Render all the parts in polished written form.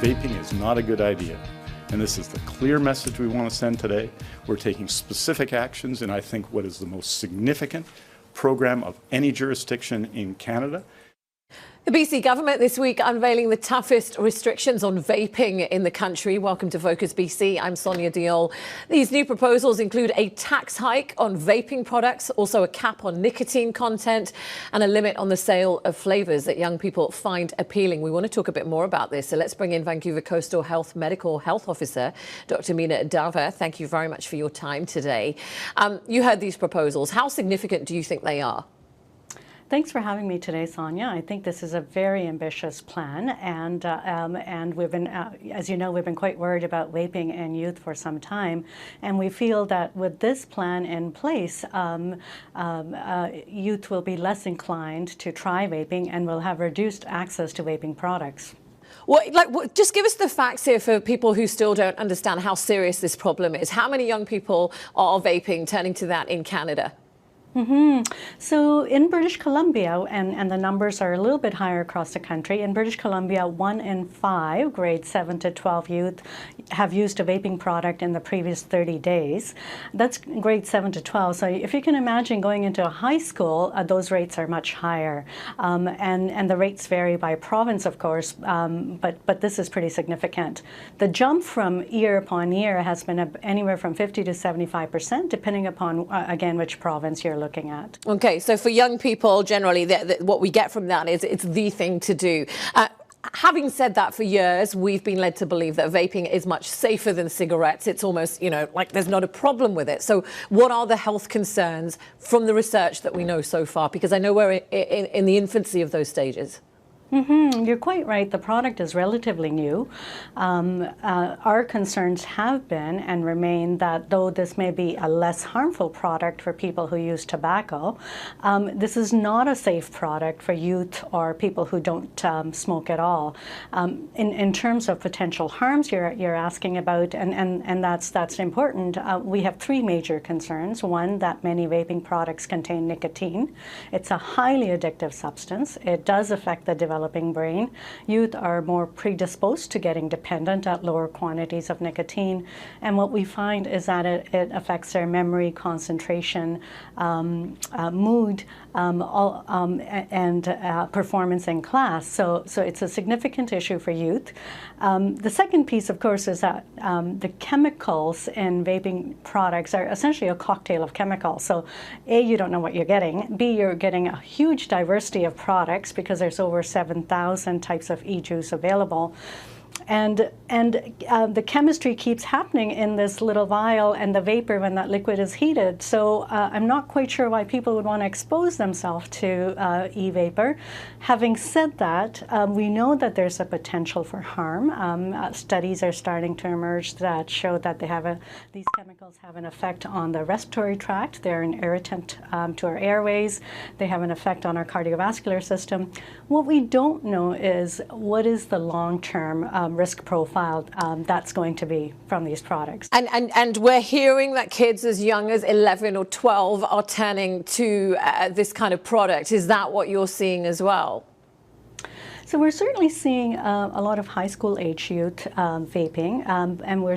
vaping is not a good idea. And this is the clear message we want to send today. We're taking specific actions in, I think, what is the most significant program of any jurisdiction in Canada. The BC government this week unveiling the toughest restrictions on vaping in the country. Welcome to Focus BC. I'm Sonia Deol. These new proposals include a tax hike on vaping products, also a cap on nicotine content, and a limit on the sale of flavours that young people find appealing. We want to talk a bit more about this, so let's bring in Vancouver Coastal Health Medical Health Officer, Dr. Meena. Dawar. Thank you very much for your time today. You heard these proposals. How significant do you think they are? Thanks for having me today, Sonia. I think this is a very ambitious plan, and we've been, as you know, we've been quite worried about vaping in youth for some time, and we feel that with this plan in place, youth will be less inclined to try vaping and will have reduced access to vaping products. Well, just give us the facts here for people who still don't understand how serious this problem is. How many young people are vaping, turning to that in Canada? So in British Columbia, and the numbers are a little bit higher across the country, in British Columbia, 1 in 5 grades 7 to 12 youth have used a vaping product in the previous 30 days. That's grades 7 to 12. So if you can imagine going into a high school, those rates are much higher. And the rates vary by province, of course, but this is pretty significant. The jump from year upon year has been anywhere from 50 to 75%, depending upon, again, which province you're looking at. Okay, so for young people, generally, what we get from that is it's the thing to do. Having said that, for years, we've been led to believe that vaping is much safer than cigarettes. It's almost, like there's not a problem with it. So what are the health concerns from the research that we know so far? Because I know we're in the infancy of those stages. You're quite right. The product is relatively new. Our concerns have been and remain that though this may be a less harmful product for people who use tobacco, this is not a safe product for youth or people who don't smoke at all. In terms of potential harms you're asking about, and that's important, we have 3 major concerns. One, that many vaping products contain nicotine. It's a highly addictive substance. It does affect the developing brain. Youth are more predisposed to getting dependent at lower quantities of nicotine, and what we find is that it affects their memory, concentration, mood, and performance in class. So it's a significant issue for youth. The second piece, of course, is that the chemicals in vaping products are essentially a cocktail of chemicals. So A, you don't know what you're getting. B, you're getting a huge diversity of products because there's over 7,000 types of e-juice available. And the chemistry keeps happening in this little vial and the vapor when that liquid is heated. So I'm not quite sure why people would want to expose themselves to e-vapor. Having said that, we know that there's a potential for harm. Studies are starting to emerge that show that these chemicals have an effect on the respiratory tract. They're an irritant to our airways. They have an effect on our cardiovascular system. What we don't know is what is the long-term risk profile that's going to be from these products. And we're hearing that kids as young as 11 or 12 are turning to this kind of product. Is that what you're seeing as well? So we're certainly seeing a lot of high school age youth vaping, and we're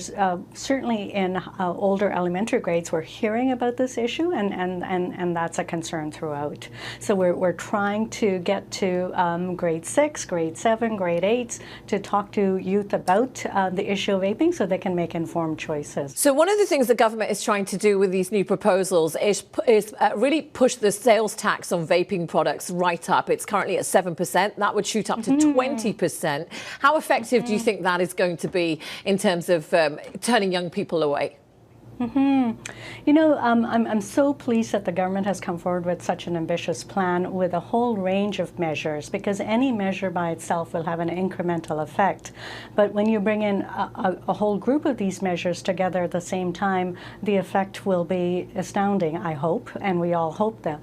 certainly in older elementary grades we're hearing about this issue, and that's a concern throughout. So we're trying to get to grade 6, grade 7, grade 8 to talk to youth about the issue of vaping so they can make informed choices. So one of the things the government is trying to do with these new proposals is really push the sales tax on vaping products right up. It's currently at 7%. That would shoot up to 20%. How effective do you think that is going to be in terms of turning young people away? You know, I'm so pleased that the government has come forward with such an ambitious plan with a whole range of measures, because any measure by itself will have an incremental effect. But when you bring in a whole group of these measures together at the same time, the effect will be astounding, I hope, and we all hope that.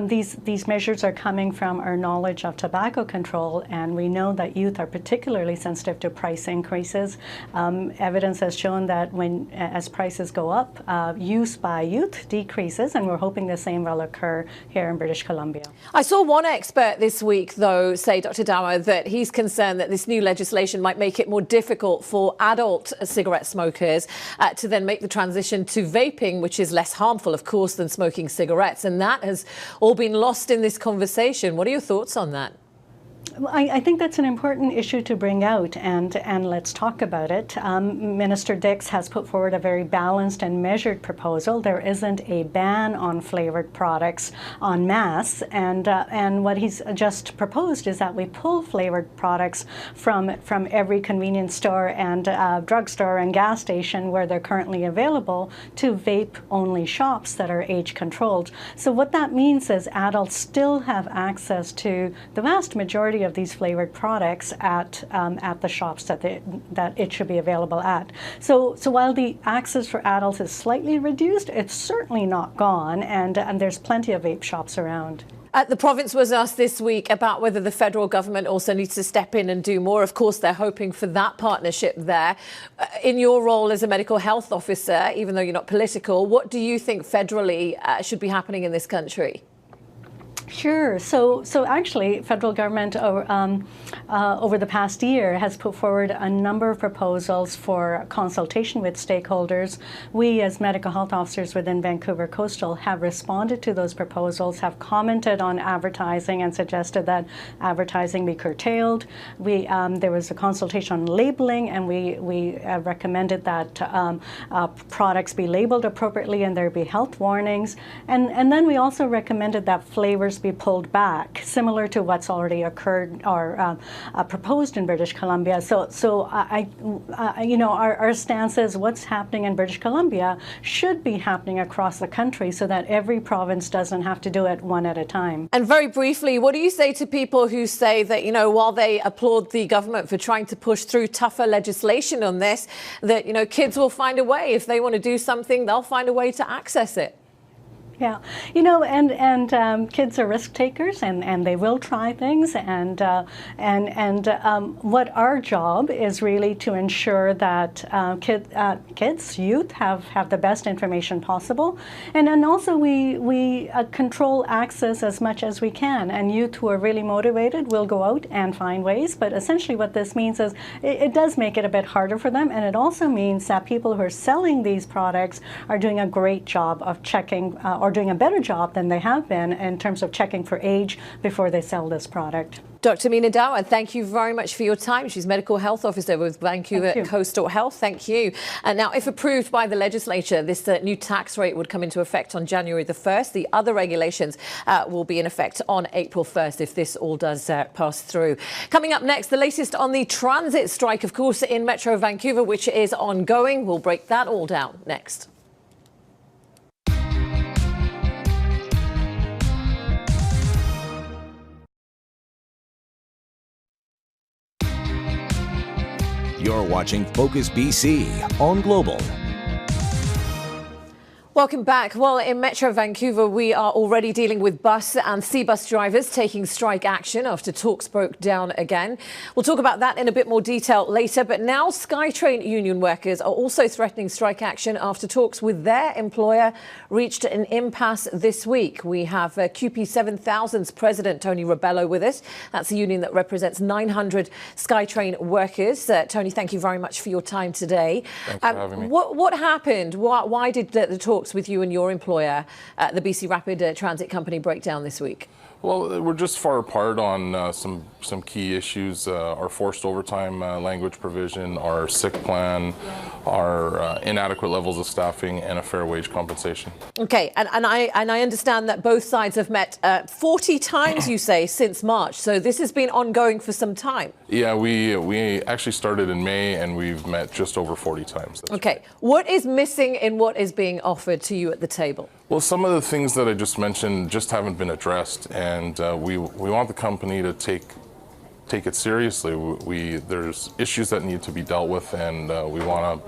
These measures are coming from our knowledge of tobacco control, and we know that youth are particularly sensitive to price increases. Evidence has shown that as prices go go up, use by youth decreases, and we're hoping the same will occur here in British Columbia. I saw one expert this week, though, say, Dr. Dawar, that he's concerned that this new legislation might make it more difficult for adult cigarette smokers to then make the transition to vaping, which is less harmful, of course, than smoking cigarettes. And that has all been lost in this conversation. What are your thoughts on that? I think that's an important issue to bring out, and let's talk about it. Minister Dix has put forward a very balanced and measured proposal. There isn't a ban on flavored products en masse, and what he's just proposed is that we pull flavored products from every convenience store and drugstore and gas station where they're currently available to vape-only shops that are age-controlled. So what that means is adults still have access to the vast majority of these flavored products at the shops that it should be available at. So while the access for adults is slightly reduced, it's certainly not gone, and there's plenty of vape shops around. The province was asked this week about whether the federal government also needs to step in and do more. Of course, they're hoping for that partnership there. In your role as a medical health officer, even though you're not political, what do you think federally should be happening in this country? Sure. So actually, federal government over the past year has put forward a number of proposals for consultation with stakeholders. We, as medical health officers within Vancouver Coastal, have responded to those proposals, have commented on advertising, and suggested that advertising be curtailed. There was a consultation on labeling, and we recommended that products be labeled appropriately and there be health warnings. And then we also recommended that flavors be pulled back, similar to what's already occurred or proposed in British Columbia. So our stance is what's happening in British Columbia should be happening across the country, so that every province doesn't have to do it one at a time. And very briefly, what do you say to people who say that, while they applaud the government for trying to push through tougher legislation on this, that, kids will find a way. If they want to do something, they'll find a way to access it? Yeah, and kids are risk takers, and they will try things, and what our job is really to ensure that kids, youth have the best information possible, and then also we control access as much as we can, and youth who are really motivated will go out and find ways. But essentially, what this means is it does make it a bit harder for them, and it also means that people who are selling these products are doing a great job of checking or doing a better job than they have been in terms of checking for age before they sell this product. Dr. Meena Dawar, thank you very much for your time. She's Medical Health Officer with Vancouver Coastal Health. Thank you. And now, if approved by the legislature, this new tax rate would come into effect on January the 1st. The other regulations will be in effect on April 1st if this all does pass through. Coming up next, the latest on the transit strike, of course, in Metro Vancouver, which is ongoing. We'll break that all down next. You're watching Focus BC on Global. Welcome back. Well, in Metro Vancouver, we are already dealing with bus and C-bus drivers taking strike action after talks broke down again. We'll talk about that in a bit more detail later. But now SkyTrain union workers are also threatening strike action after talks with their employer reached an impasse this week. We have QP7000's president, Tony Rebello, with us. That's a union that represents 900 SkyTrain workers. Tony, thank you very much for your time today. Thanks for having me. What happened? Why did the talks with you and your employer, the BC Rapid Transit Company, break down this week? Well, we're just far apart on some key issues: our forced overtime language provision, our sick plan, our inadequate levels of staffing, and a fair wage compensation. Okay, and I understand that both sides have met 40 times, you say, since March. So this has been ongoing for some time. Yeah, we actually started in May, and we've met just over 40 times. Okay, right. What is missing in what is being offered to you at the table? Well, some of the things that I just mentioned just haven't been addressed, and we want the company to take it seriously. There's issues that need to be dealt with, and we want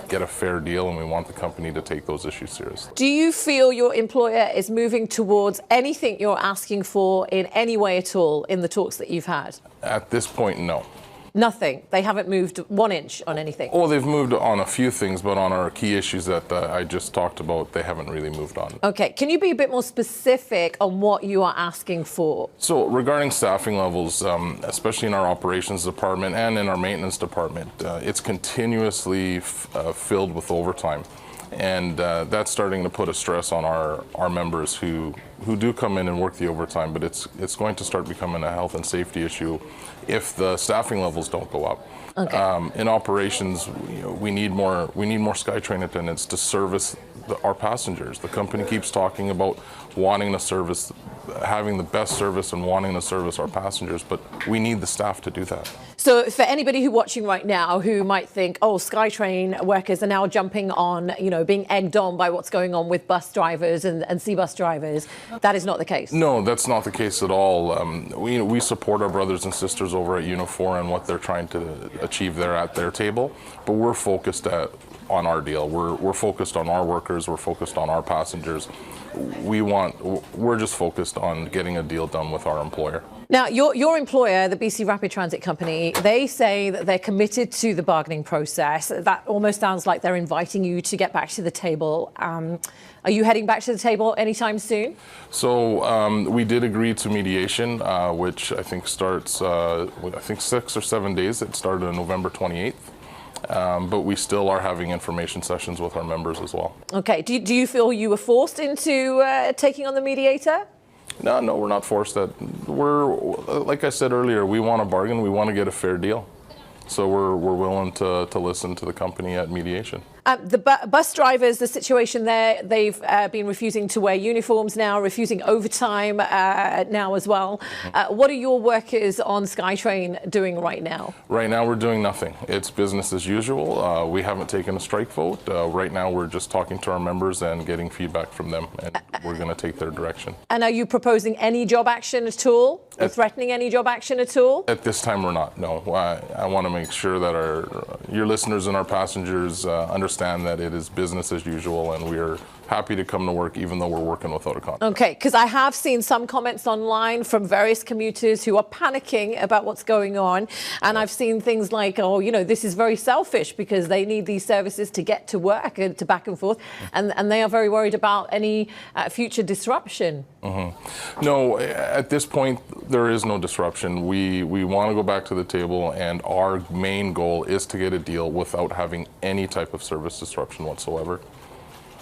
to get a fair deal, and we want the company to take those issues seriously. Do you feel your employer is moving towards anything you're asking for in any way at all in the talks that you've had? At this point, no. Nothing. They haven't moved 1 inch on anything. Oh, they've moved on a few things, but on our key issues that I just talked about, they haven't really moved on. Okay, can you be a bit more specific on what you are asking for? So regarding staffing levels, especially in our operations department and in our maintenance department, it's continuously filled with overtime. And that's starting to put a stress on our members who do come in and work the overtime, but it's going to start becoming a health and safety issue if the staffing levels don't go up. Okay. In operations, we need more SkyTrain attendants to service our passengers. The company keeps talking about wanting to service, having the best service and wanting to service our passengers, but we need the staff to do that. So for anybody who's watching right now who might think, oh, SkyTrain workers are now jumping on, being egged on by what's going on with bus drivers and C-bus drivers, that is not the case. No, that's not the case at all. We support our brothers and sisters over at Unifor and what they're trying to achieve there at their table, but we're focused on our deal. We're focused on our workers. We're focused on our passengers. We're just focused on getting a deal done with our employer. Now, your employer, the BC Rapid Transit Company, they say that they're committed to the bargaining process. That almost sounds like they're inviting you to get back to the table. Are you heading back to the table anytime soon? So we did agree to mediation, which I think starts, 6 or 7 days. It started on November 28th. But we still are having information sessions with our members as well. Okay. Do you feel you were forced into taking on the mediator? No, we're not forced. Like I said earlier, we want to bargain. We want to get a fair deal. So we're willing to listen to the company at mediation. The bus drivers, the situation there, they've been refusing to wear uniforms now, refusing overtime now as well. What are your workers on SkyTrain doing right now? Right now we're doing nothing. It's business as usual. We haven't taken a strike vote. Right now we're just talking to our members and getting feedback from them, and we're going to take their direction. And are you proposing any job action at all? Or threatening any job action at all? At this time we're not, no. I want to make sure that your listeners and our passengers understand that it is business as usual, and we are happy to come to work even though we're working without a contract. Okay, because I have seen some comments online from various commuters who are panicking about what's going on, and I've seen things like, oh, this is very selfish because they need these services to get to work and to back and forth, and they are very worried about any future disruption. Mm-hmm. No, at this point there is no disruption. We want to go back to the table, and our main goal is to get a deal without having any type of service disruption whatsoever.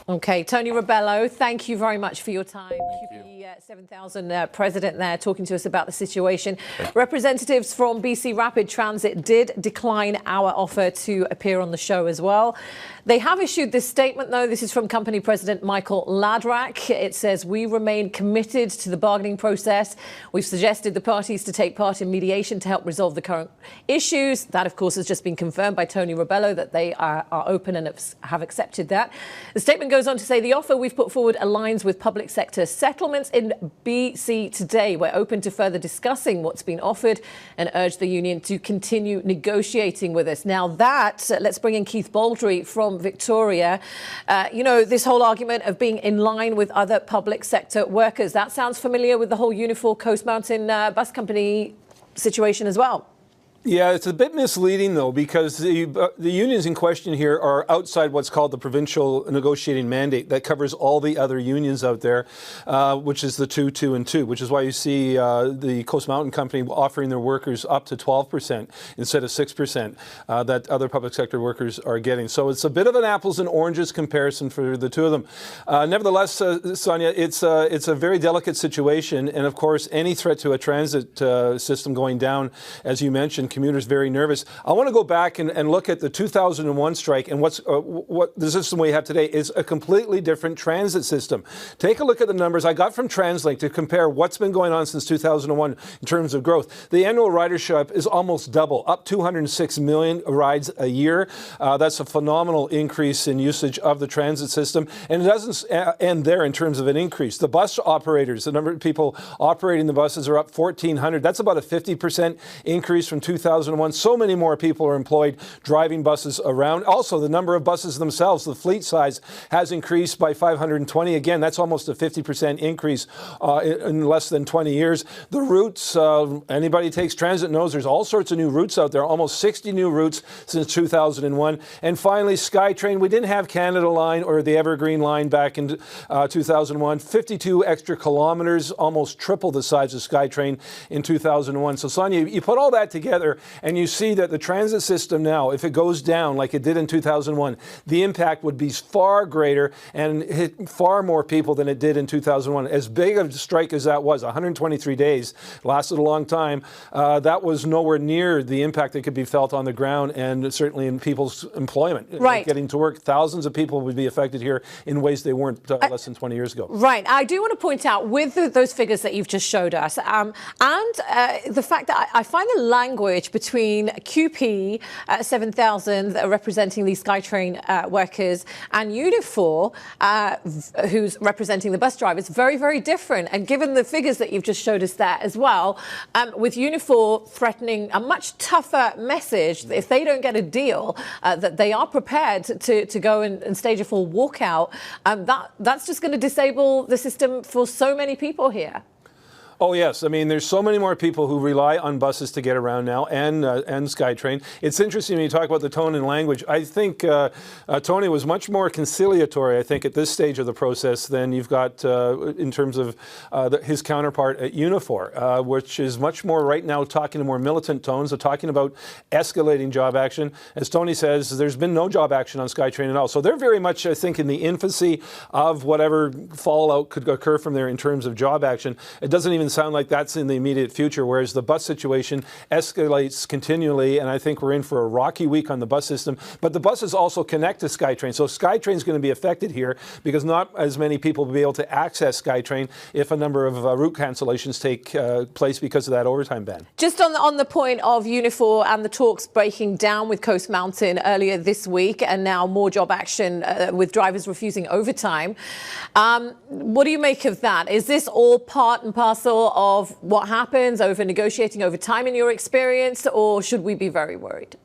Okay, Tony Rebello, thank you very much for your time. QP 7000 president there talking to us about the situation. Representatives from BC Rapid Transit did decline our offer to appear on the show as well. They have issued this statement, though. This is from company president Michael Ladrak. It says, we remain committed to the bargaining process. We've suggested the parties to take part in mediation to help resolve the current issues. That, of course, has just been confirmed by Tony Rebello that they are open and have accepted that. The statement goes on to say the offer we've put forward aligns with public sector settlements in BC today. We're open to further discussing what's been offered and urge the union to continue negotiating with us. Now let's bring in Keith Baldry from Victoria. This whole argument of being in line with other public sector workers, that sounds familiar with the whole Unifor Coast Mountain Bus Company situation as well. Yeah, it's a bit misleading, though, because the unions in question here are outside what's called the provincial negotiating mandate that covers all the other unions out there, which is the 2, 2, and 2, which is why you see the Coast Mountain Company offering their workers up to 12% instead of 6% that other public sector workers are getting. So it's a bit of an apples and oranges comparison for the two of them. Nevertheless, Sonia, it's a very delicate situation, and of course, any threat to a transit system going down, as you mentioned, commuters very nervous. I want to go back and look at the 2001 strike, and what the system we have today is a completely different transit system. Take a look at the numbers I got from TransLink to compare what's been going on since 2001 in terms of growth. The annual ridership is almost double, up 206 million rides a year. That's a phenomenal increase in usage of the transit system, and it doesn't end there in terms of an increase. The bus operators, the number of people operating the buses are up 1,400. That's about a 50% increase from 2000 2001. So many more people are employed driving buses around. Also, the number of buses themselves, the fleet size has increased by 520. Again, that's almost a 50% increase in less than 20 years. The routes, anybody who takes transit knows there's all sorts of new routes out there, almost 60 new routes since 2001. And finally, SkyTrain. We didn't have Canada Line or the Evergreen Line back in 2001. 52 extra kilometers, almost triple the size of SkyTrain in 2001. So Sonia, you put all that together and you see that the transit system now, if it goes down like it did in 2001, the impact would be far greater and hit far more people than it did in 2001. As big of a strike as that was, 123 days, lasted a long time, that was nowhere near the impact that could be felt on the ground and certainly in people's employment. Right. Getting to work, thousands of people would be affected here in ways they weren't less than 20 years ago. Right. I do want to point out with those figures that you've just showed us and the fact that I find the language between QP 7,000 representing these SkyTrain workers and Unifor, who's representing the bus drivers, very, very different. And given the figures that you've just showed us there as well, with Unifor threatening a much tougher message if they don't get a deal, that they are prepared to go and stage a full walkout, that's just going to disable the system for so many people here. Oh, yes. I mean, there's so many more people who rely on buses to get around now and SkyTrain. It's interesting when you talk about the tone and language. I think Tony was much more conciliatory, I think, at this stage of the process than you've got in terms of his counterpart at Unifor, which is much more right now talking in more militant tones, talking about escalating job action. As Tony says, there's been no job action on SkyTrain at all. So they're very much, I think, in the infancy of whatever fallout could occur from there in terms of job action. It doesn't even sound like that's in the immediate future, whereas the bus situation escalates continually, and I think we're in for a rocky week on the bus system. But the buses also connect to SkyTrain, so SkyTrain is going to be affected here because not as many people will be able to access SkyTrain if a number of route cancellations take place because of that overtime ban. Just on the point of Unifor and the talks breaking down with Coast Mountain earlier this week, and now more job action with drivers refusing overtime. What do you make of that? Is this all part and parcel of what happens over negotiating over time in your experience, or should we be very worried?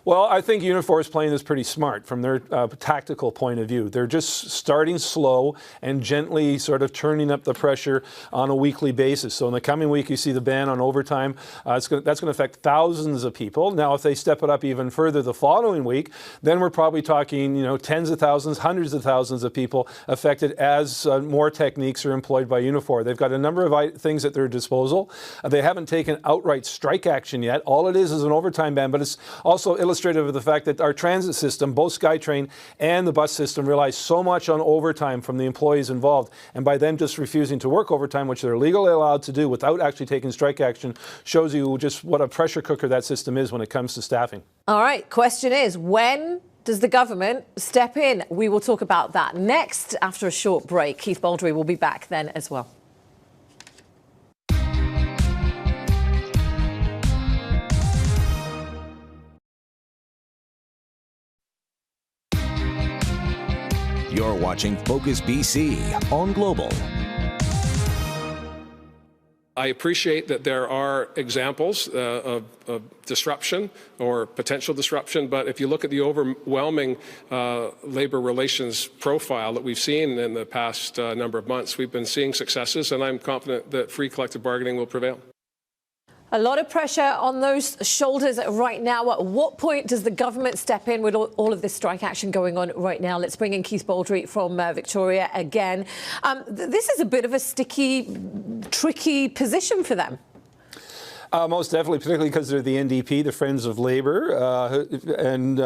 Well, I think Unifor is playing this pretty smart from their tactical point of view. They're just starting slow and gently sort of turning up the pressure on a weekly basis. So in the coming week, you see the ban on overtime. That's going to affect thousands of people. Now, if they step it up even further the following week, then we're probably talking, tens of thousands, hundreds of thousands of people affected as more techniques are employed by Unifor. They've got a number of things at their disposal. They haven't taken outright strike action yet. All it is an overtime ban, but it's also illustrative of the fact that our transit system, both SkyTrain and the bus system, relies so much on overtime from the employees involved. And by them just refusing to work overtime, which they're legally allowed to do without actually taking strike action, shows you just what a pressure cooker that system is when it comes to staffing. All right. Question is, when does the government step in? We will talk about that next after a short break. Keith Baldry will be back then as well. You're watching Focus BC on Global. I appreciate that there are examples of disruption or potential disruption, but if you look at the overwhelming labor relations profile that we've seen in the past number of months, we've been seeing successes, and I'm confident that free collective bargaining will prevail. A lot of pressure on those shoulders right now. At what point does the government step in with all of this strike action going on right now? Let's bring in Keith Baldry from Victoria again. This is a bit of a sticky, tricky position for them. Most definitely, particularly because they're the NDP, the Friends of Labour, and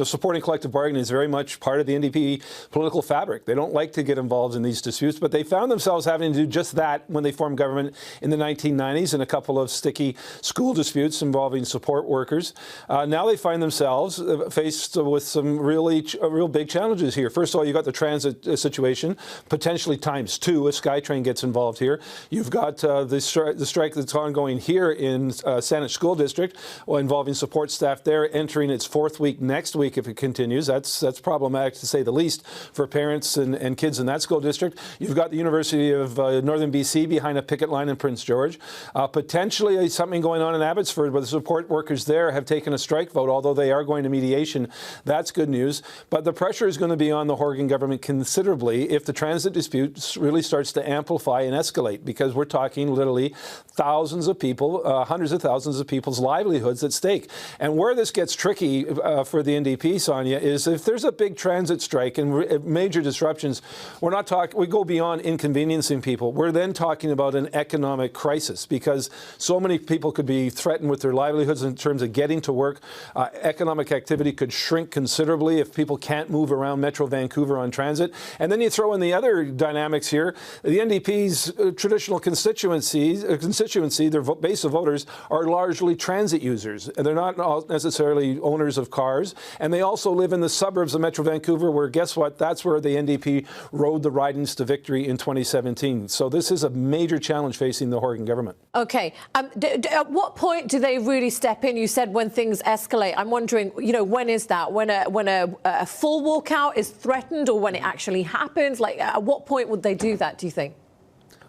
supporting collective bargaining is very much part of the NDP political fabric. They don't like to get involved in these disputes, but they found themselves having to do just that when they formed government in the 1990s in a couple of sticky school disputes involving support workers. Now they find themselves faced with some real big challenges here. First of all, you've got the transit situation, potentially ×2 if SkyTrain gets involved here. You've got the strike that's ongoing here in in Saanich School District, involving support staff there, entering its 4th week next week if it continues. That's problematic to say the least for parents and kids in that school district. You've got the University of Northern BC behind a picket line in Prince George. Potentially something going on in Abbotsford, where the support workers there have taken a strike vote, although they are going to mediation. That's good news. But the pressure is going to be on the Horgan government considerably if the transit dispute really starts to amplify and escalate, because we're talking literally thousands of people, hundreds of thousands of people's livelihoods at stake. And where this gets tricky for the NDP, Sonia, is if there's a big transit strike and major disruptions, we're not talking, we go beyond inconveniencing people. We're then talking about an economic crisis, because so many people could be threatened with their livelihoods in terms of getting to work. Economic activity could shrink considerably if people can't move around Metro Vancouver on transit. And then you throw in the other dynamics here. The NDP's traditional constituency, their base of voters, are largely transit users. And they're not necessarily owners of cars. And they also live in the suburbs of Metro Vancouver, where, guess what, that's where the NDP rode the ridings to victory in 2017. So this is a major challenge facing the Horgan government. Okay. At what point do they really step in? You said when things escalate. I'm wondering, you know, when is that? When a full walkout is threatened, or when it actually happens? Like, at what point would they do that, do you think?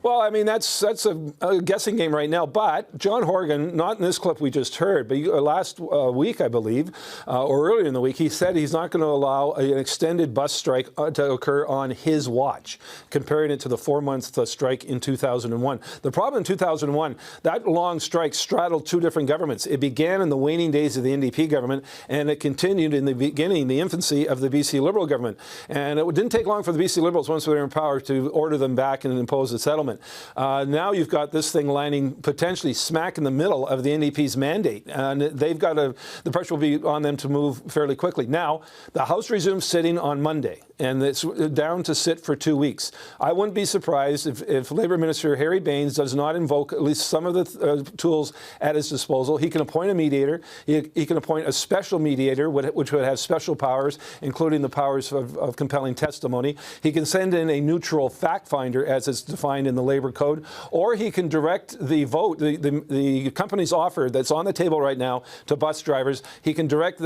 Well, I mean, that's a guessing game right now. But John Horgan, not in this clip we just heard, but last week, I believe, or earlier in the week, he said he's not going to allow an extended bus strike to occur on his watch, comparing it to the 4-month strike in 2001. The problem in 2001, that long strike straddled 2 different governments. It began in the waning days of the NDP government, and it continued in the beginning, the infancy of the BC Liberal government. And it didn't take long for the BC Liberals, once they were in power, to order them back and impose a settlement. Now you've got this thing landing potentially smack in the middle of the NDP's mandate, and they've got the pressure will be on them to move fairly quickly. Now, the House resumes sitting on Monday, and it's down to sit for 2 weeks. I wouldn't be surprised if Labour Minister Harry Bains does not invoke at least some of the tools at his disposal. He can appoint a mediator. He can appoint a special mediator, which would have special powers, including the powers of compelling testimony. He can send in a neutral fact finder, as it's defined in the Labour Code, or he can direct the vote, the company's offer that's on the table right now to bus drivers. He can direct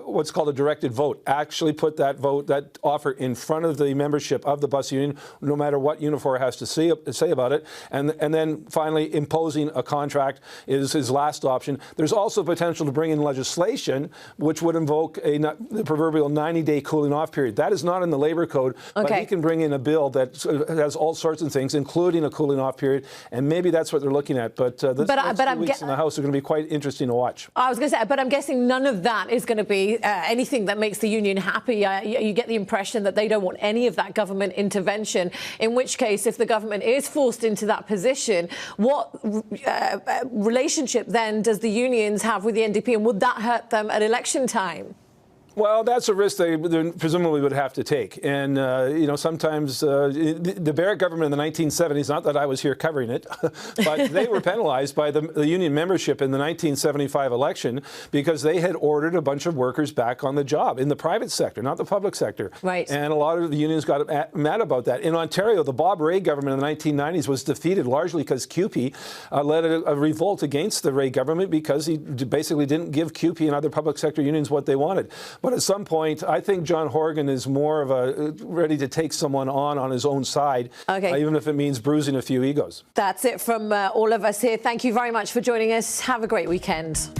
what's called a directed vote, actually put that vote, that offer in front of the membership of the bus union, no matter what Unifor has to say about it. And then finally, imposing a contract is his last option. There's also potential to bring in legislation which would invoke the proverbial 90-day cooling off period. That is not in the Labour Code, but he can bring in a bill that has all sorts of things, including a cooling off period, and maybe that's what they're looking at. But this next 2 weeks in the House are going to be quite interesting to watch. I was going to say, but I'm guessing none of that is going to be anything that makes the union happy. You get the impression that they don't want any of that government intervention, in which case, if the government is forced into that position, what relationship then does the unions have with the NDP, and would that hurt them at election time? Well, that's a risk they presumably would have to take. And, you know, sometimes the Barrett government in the 1970s, not that I was here covering it, but they were penalized by the union membership in the 1975 election because they had ordered a bunch of workers back on the job in the private sector, not the public sector. Right. And a lot of the unions got mad about that. In Ontario, the Bob Rae government in the 1990s was defeated largely because CUPE led a revolt against the Rae government because he basically didn't give CUPE and other public sector unions what they wanted. But at some point, I think John Horgan is more of ready to take someone on his own side, even if it means bruising a few egos. That's it from all of us here. Thank you very much for joining us. Have a great weekend.